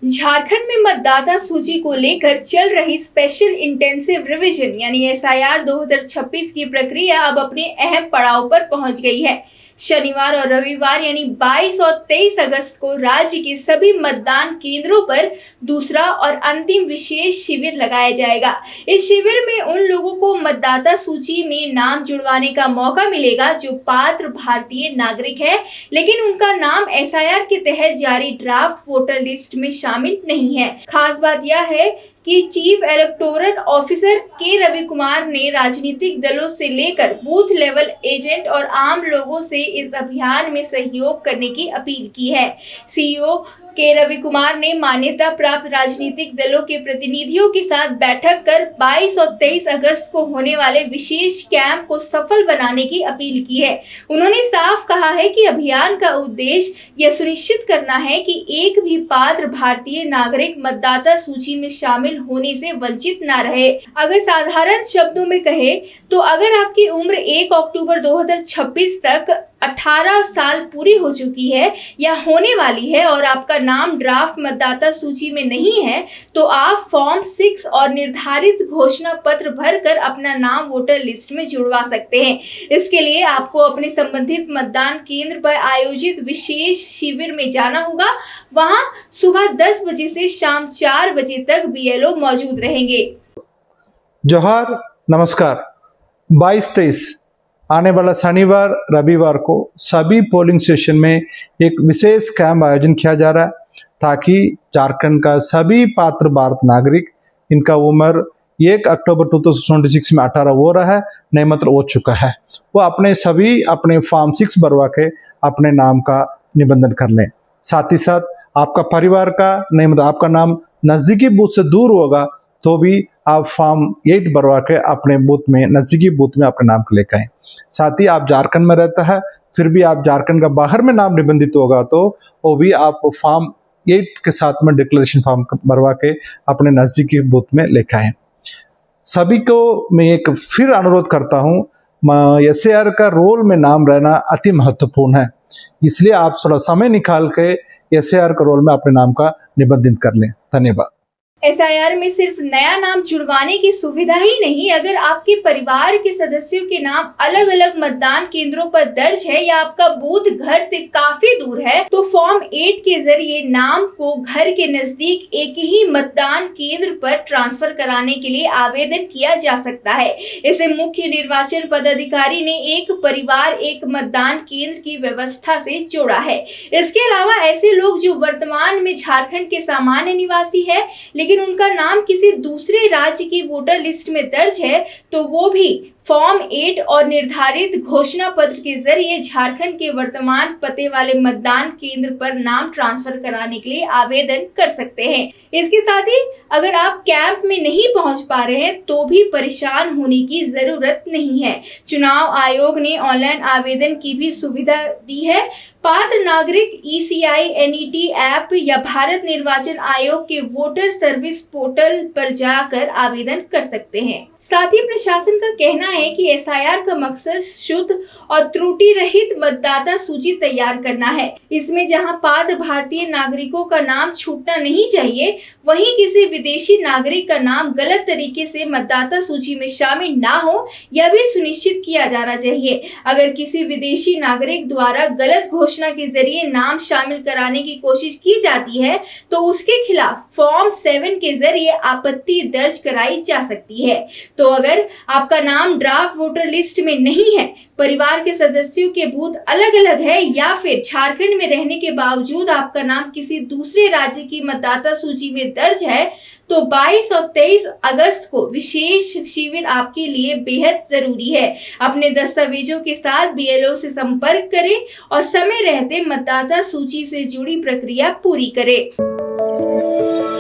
झारखंड में मतदाता सूची को लेकर चल रही स्पेशल इंटेंसिव रिवीजन यानी एसआईआर 2026 की प्रक्रिया अब अपने अहम पड़ाव पर पहुंच गई है। शनिवार और रविवार यानी 22 और 23 अगस्त को राज्य के सभी मतदान केंद्रों पर दूसरा और अंतिम विशेष शिविर लगाया जाएगा। इस शिविर में उन लोगों को मतदाता सूची में नाम जुड़वाने का मौका मिलेगा जो पात्र भारतीय नागरिक है, लेकिन उनका नाम एसआईआर के तहत जारी ड्राफ्ट वोटर लिस्ट में शामिल नहीं है। खास बात यह है कि चीफ इलेक्टोरल ऑफिसर के रवि कुमार ने राजनीतिक दलों से लेकर बूथ लेवल एजेंट और आम लोगों से इस अभियान में सहयोग करने की अपील की है। सीईओ के रवि कुमार ने मान्यता प्राप्त राजनीतिक दलों के प्रतिनिधियों के साथ बैठक कर 22 और 23 अगस्त को होने वाले विशेष कैंप को सफल बनाने की अपील की है। उन्होंने साफ कहा है कि अभियान का उद्देश्य यह सुनिश्चित करना है कि एक भी पात्र भारतीय नागरिक मतदाता सूची में शामिल होने से वंचित न रहे। अगर साधारण शब्दों में कहे तो अगर आपकी उम्र 1 अक्टूबर 2026 तक 18 साल पूरी हो चुकी है या होने वाली है और आपका नाम ड्राफ्ट मतदाता सूची में नहीं है, तो आप फॉर्म 6 और निर्धारित घोषणा पत्र भरकर अपना नाम वोटर लिस्ट में जुड़वा सकते हैं। इसके लिए आपको अपने संबंधित मतदान केंद्र पर आयोजित विशेष शिविर में जाना होगा। वहां सुबह 10 बजे से शाम 4 बजे तक बीएलओ मौजूद रहेंगे। जोहार, नमस्कार। 22-23 आने वाला शनिवार रविवार को सभी पोलिंग स्टेशन में एक विशेष कैंप आयोजन किया जा रहा है ताकि झारखंड का सभी पात्र भारत नागरिक, इनका उम्र 1 अक्टूबर 2026 में 18 हो रहा है, नहीं मतलब हो चुका है, वो अपने फॉर्म 6 भरवा के अपने नाम का निबंधन कर लें। साथ ही साथ आपका परिवार का नहीं मतलब आपका नाम नजदीकी बूथ से दूर होगा तो भी आप फॉर्म 8 भरवा के अपने बूथ में, नजदीकी बूथ में अपने नाम को लेकर आए। साथ ही आप झारखंड में रहता है फिर भी आप झारखंड का बाहर में नाम निबंधित होगा तो वो भी आप फॉर्म 8 के साथ में डिक्लेरेशन फॉर्म भरवा के अपने नजदीकी बूथ में लेकर आए। सभी को मैं एक फिर अनुरोध करता हूँ, एसआईआर का रोल में नाम रहना अति महत्वपूर्ण है, इसलिए आप थोड़ा समय निकाल के एसआईआर का रोल में अपने नाम का निबंधित कर लें। धन्यवाद। एसआईआर में सिर्फ नया नाम जुड़वाने की सुविधा ही नहीं, अगर आपके परिवार के सदस्यों के नाम अलग अलग मतदान केंद्रों पर दर्ज है या आपका बूथ घर से काफी दूर है, तो फॉर्म 8 के जरिए नाम को घर के नजदीक एक ही मतदान केंद्र पर ट्रांसफर कराने के लिए आवेदन किया जा सकता है। इसे मुख्य निर्वाचन पदाधिकारी ने एक परिवार एक मतदान केंद्र की व्यवस्था से जोड़ा है। इसके अलावा ऐसे लोग जो वर्तमान में झारखंड के सामान्य निवासी है लेकिन उनका नाम किसी दूसरे राज्य की वोटर लिस्ट में दर्ज है, तो वो भी फॉर्म 8 और निर्धारित घोषणा पत्र के जरिए झारखंड के वर्तमान पते वाले मतदान केंद्र पर नाम ट्रांसफर कराने के लिए आवेदन कर सकते हैं। इसके साथ ही अगर आप कैंप में नहीं पहुंच पा रहे हैं तो भी परेशान होने की जरूरत नहीं है। चुनाव आयोग ने ऑनलाइन आवेदन की भी सुविधा दी है। पात्र नागरिक ECI NET ऐप या भारत निर्वाचन आयोग के वोटर सर्विस पोर्टल पर जाकर आवेदन कर सकते हैं। साथ ही प्रशासन का कहना है कि एसआईआर का मकसद शुद्ध और त्रुटि रहित मतदाता सूची तैयार करना है। इसमें जहां पात्र भारतीय नागरिकों का नाम छूटना नहीं चाहिए, वहीं किसी विदेशी नागरिक का नाम गलत तरीके से मतदाता सूची में शामिल ना हो, यह भी सुनिश्चित किया जाना चाहिए। अगर किसी विदेशी नागरिक द्वारा गलत घोषणा के जरिए नाम शामिल कराने की कोशिश की जाती है तो उसके खिलाफ फॉर्म 7 के जरिए आपत्ति दर्ज कराई जा सकती है। तो अगर आपका नाम ड्राफ्ट वोटर लिस्ट में नहीं है, परिवार के सदस्यों के बूथ अलग अलग है या फिर झारखंड में रहने के बावजूद आपका नाम किसी दूसरे राज्य की मतदाता सूची में दर्ज है, तो 22 और 23 अगस्त को विशेष शिविर आपके लिए बेहद जरूरी है। अपने दस्तावेजों के साथ बीएलओ से संपर्क करें और समय रहते मतदाता सूची से जुड़ी प्रक्रिया पूरी करें।